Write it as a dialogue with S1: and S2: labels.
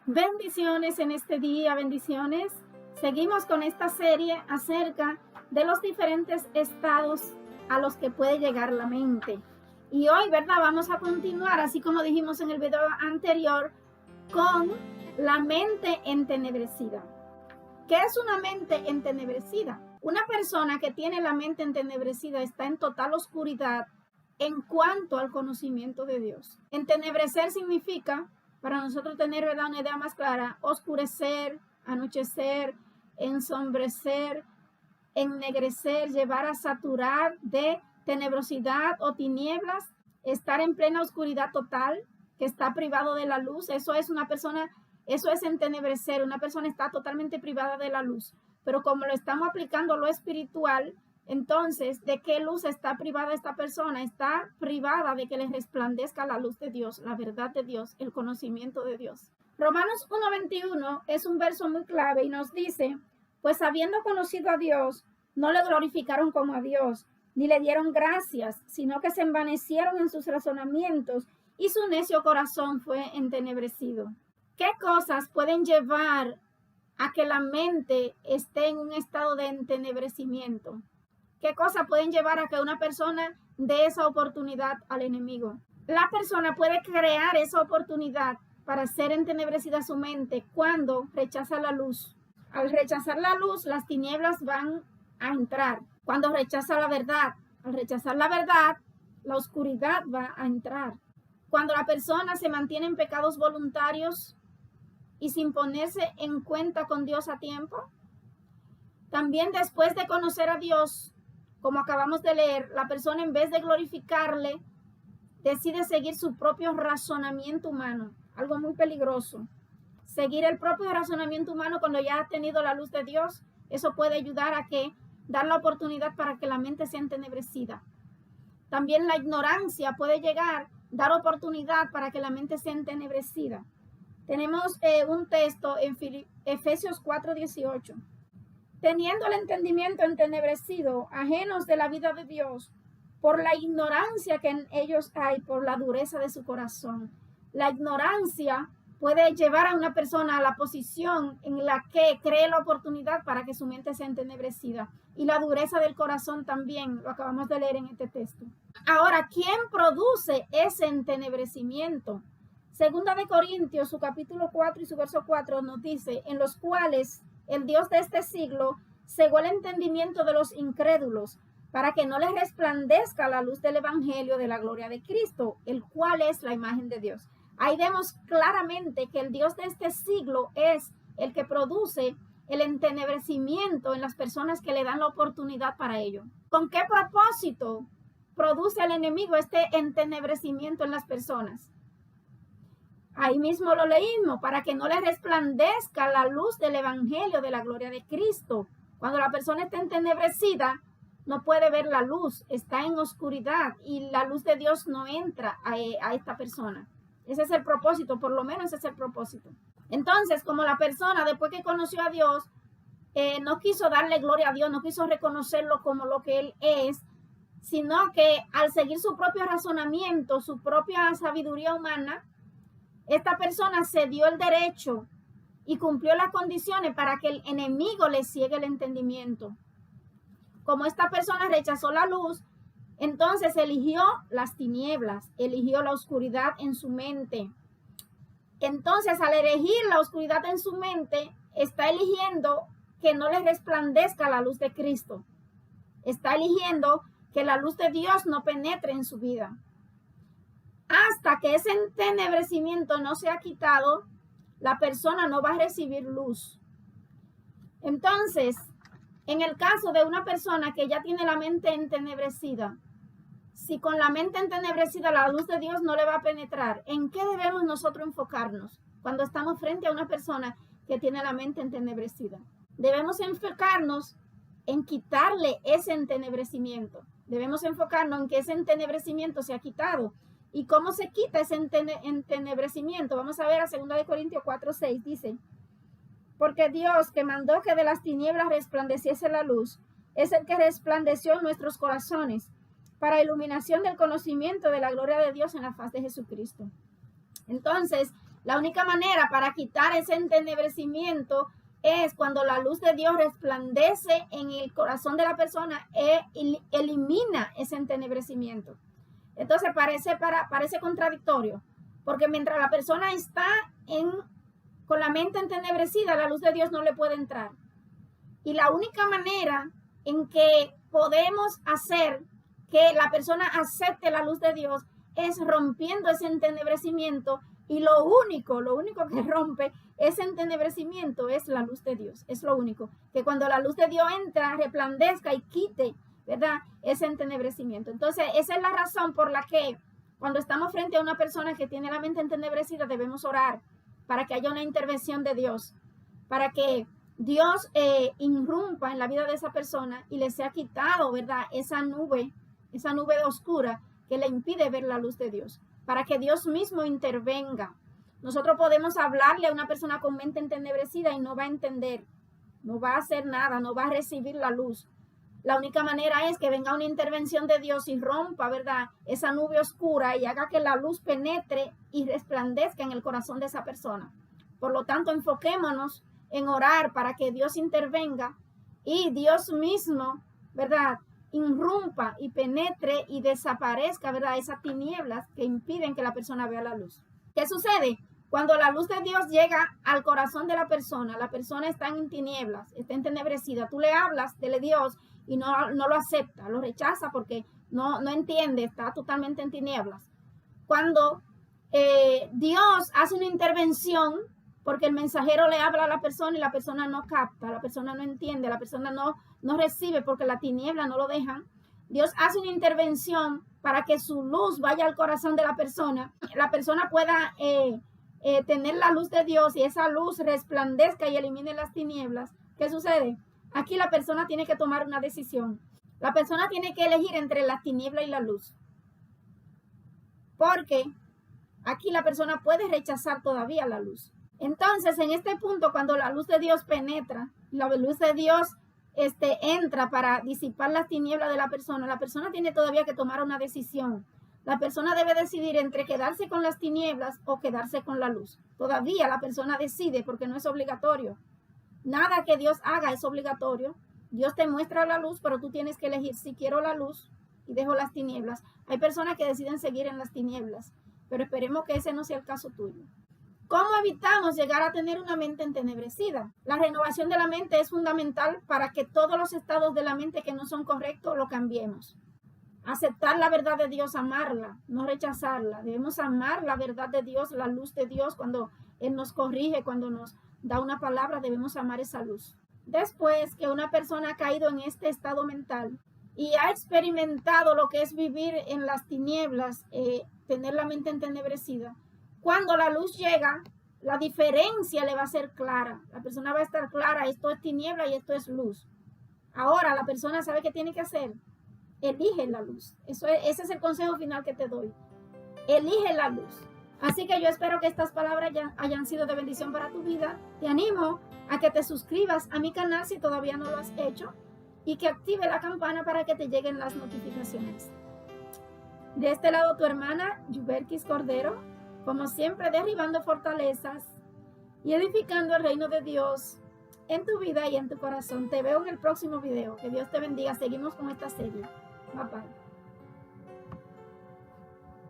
S1: Bendiciones en este día, bendiciones. Seguimos con esta serie acerca de los diferentes estados a los que puede llegar la mente. Y hoy, ¿verdad? Vamos a continuar, así como dijimos en el video anterior, con la mente entenebrecida. ¿Qué es una mente entenebrecida? Una persona que tiene la mente entenebrecida está en total oscuridad en cuanto al conocimiento de Dios. Entenebrecer significa, para nosotros tener, ¿verdad?, una idea más clara, oscurecer, anochecer, ensombrecer, ennegrecer, llevar a saturar de tenebrosidad o tinieblas, estar en plena oscuridad total, que está privado de la luz. Eso es una persona, eso es entenebrecer. Una persona está totalmente privada de la luz. Pero como lo estamos aplicando a lo espiritual, entonces, ¿de qué luz está privada esta persona? Está privada de que le resplandezca la luz de Dios, la verdad de Dios, el conocimiento de Dios. Romanos 1:21 es un verso muy clave y nos dice: pues habiendo conocido a Dios, no le glorificaron como a Dios, ni le dieron gracias, sino que se envanecieron en sus razonamientos y su necio corazón fue entenebrecido. ¿Qué cosas pueden llevar a que la mente esté en un estado de entenebrecimiento? ¿Qué cosas pueden llevar a que una persona dé esa oportunidad al enemigo? La persona puede crear esa oportunidad para hacer entenebrecida su mente cuando rechaza la luz. Al rechazar la luz, las tinieblas van a entrar. Cuando rechaza la verdad, al rechazar la verdad, la oscuridad va a entrar. Cuando la persona se mantiene en pecados voluntarios y sin ponerse en cuenta con Dios a tiempo, también después de conocer a Dios, como acabamos de leer, la persona, en vez de glorificarle, decide seguir su propio razonamiento humano, algo muy peligroso. Seguir el propio razonamiento humano cuando ya ha tenido la luz de Dios, eso puede ayudar a dar la oportunidad para que la mente sea entenebrecida. También la ignorancia puede dar oportunidad para que la mente sea entenebrecida. Tenemos un texto en Efesios 4:18. Teniendo el entendimiento entenebrecido, ajenos de la vida de Dios, por la ignorancia que en ellos hay, por la dureza de su corazón. La ignorancia puede llevar a una persona a la posición en la que cree la oportunidad para que su mente sea entenebrecida. Y la dureza del corazón también, lo acabamos de leer en este texto. Ahora, ¿quién produce ese entenebrecimiento? Segunda de Corintios, su capítulo 4 y su verso 4 nos dice: en los cuales el Dios de este siglo cegó el entendimiento de los incrédulos, para que no les resplandezca la luz del evangelio de la gloria de Cristo, el cual es la imagen de Dios. Ahí vemos claramente que el Dios de este siglo es el que produce el entenebrecimiento en las personas que le dan la oportunidad para ello. ¿Con qué propósito produce el enemigo este entenebrecimiento en las personas? Ahí mismo lo leímos: para que no le resplandezca la luz del evangelio de la gloria de Cristo. Cuando la persona está entenebrecida, no puede ver la luz, está en oscuridad y la luz de Dios no entra a esta persona. Ese es el propósito, por lo menos ese es el propósito. Entonces, como la persona, después que conoció a Dios, no quiso darle gloria a Dios, no quiso reconocerlo como lo que Él es, sino que al seguir su propio razonamiento, su propia sabiduría humana, esta persona se dio el derecho y cumplió las condiciones para que el enemigo le ciegue el entendimiento. Como esta persona rechazó la luz, entonces eligió las tinieblas, eligió la oscuridad en su mente. Entonces, al elegir la oscuridad en su mente, está eligiendo que no le resplandezca la luz de Cristo. Está eligiendo que la luz de Dios no penetre en su vida. Hasta que ese entenebrecimiento no sea quitado, la persona no va a recibir luz. Entonces, en el caso de una persona que ya tiene la mente entenebrecida, si con la mente entenebrecida la luz de Dios no le va a penetrar, ¿en qué debemos nosotros enfocarnos cuando estamos frente a una persona que tiene la mente entenebrecida? Debemos enfocarnos en quitarle ese entenebrecimiento. Debemos enfocarnos en que ese entenebrecimiento sea quitado. ¿Y cómo se quita ese entenebrecimiento? Vamos a ver a 2 Corintios 4:6, dice: porque Dios, que mandó que de las tinieblas resplandeciese la luz, es el que resplandeció en nuestros corazones para iluminación del conocimiento de la gloria de Dios en la faz de Jesucristo. Entonces, La única manera para quitar ese entenebrecimiento es cuando la luz de Dios resplandece en el corazón de la persona e elimina ese entenebrecimiento. Entonces parece contradictorio, porque mientras la persona está con la mente entenebrecida, la luz de Dios no le puede entrar. Y la única manera en que podemos hacer que la persona acepte la luz de Dios es rompiendo ese entenebrecimiento, y lo único que rompe ese entenebrecimiento es la luz de Dios. Es lo único, que cuando la luz de Dios entra, resplandezca y quite, ¿verdad?, ese entenebrecimiento. Entonces, esa es la razón por la que cuando estamos frente a una persona que tiene la mente entenebrecida, debemos orar para que haya una intervención de Dios, para que Dios irrumpa en la vida de esa persona y le sea quitado, ¿verdad?, esa nube oscura que le impide ver la luz de Dios, para que Dios mismo intervenga. Nosotros podemos hablarle a una persona con mente entenebrecida y no va a entender, no va a hacer nada, no va a recibir la luz. La única manera es que venga una intervención de Dios y rompa, ¿verdad?, esa nube oscura y haga que la luz penetre y resplandezca en el corazón de esa persona. Por lo tanto, enfoquémonos en orar para que Dios intervenga y Dios mismo, ¿verdad?, irrumpa y penetre y desaparezca, ¿verdad?, esas tinieblas que impiden que la persona vea la luz. ¿Qué sucede? Cuando la luz de Dios llega al corazón de la persona está en tinieblas, está entenebrecida. Tú le hablas de Dios y no lo acepta, lo rechaza porque no entiende, está totalmente en tinieblas. Cuando Dios hace una intervención, porque el mensajero le habla a la persona y la persona no capta, la persona no entiende, la persona no recibe porque la tiniebla no lo deja. Dios hace una intervención para que su luz vaya al corazón de la persona pueda tener la luz de Dios y esa luz resplandezca y elimine las tinieblas. ¿Qué sucede? Aquí la persona tiene que tomar una decisión. La persona tiene que elegir entre la tiniebla y la luz. Porque aquí la persona puede rechazar todavía la luz. Entonces, en este punto, cuando la luz de Dios penetra, la luz de Dios entra para disipar las tinieblas de la persona tiene todavía que tomar una decisión. La persona debe decidir entre quedarse con las tinieblas o quedarse con la luz. Todavía la persona decide porque no es obligatorio. Nada que Dios haga es obligatorio. Dios te muestra la luz, pero tú tienes que elegir si quiero la luz y dejo las tinieblas. Hay personas que deciden seguir en las tinieblas, pero esperemos que ese no sea el caso tuyo. ¿Cómo evitamos llegar a tener una mente entenebrecida? La renovación de la mente es fundamental para que todos los estados de la mente que no son correctos lo cambiemos. Aceptar la verdad de Dios, amarla, no rechazarla. Debemos amar la verdad de Dios, la luz de Dios. Cuando Él nos corrige, cuando nos da una palabra, debemos amar esa luz. Después que una persona ha caído en este estado mental y ha experimentado lo que es vivir en las tinieblas, tener la mente entenebrecida, cuando la luz llega, la diferencia le va a ser clara. La persona va a estar clara, esto es tiniebla y esto es luz. Ahora la persona sabe qué tiene que hacer. Elige la luz. Ese es el consejo final que te doy. Elige la luz. Así que yo espero que estas palabras hayan sido de bendición para tu vida. Te animo a que te suscribas a mi canal si todavía no lo has hecho y que active la campana para que te lleguen las notificaciones. De este lado tu hermana Yuberkis Cordero, como siempre derribando fortalezas y edificando el reino de Dios en tu vida y en tu corazón. Te veo en el próximo video. Que Dios te bendiga. Seguimos con esta serie. Bye bye.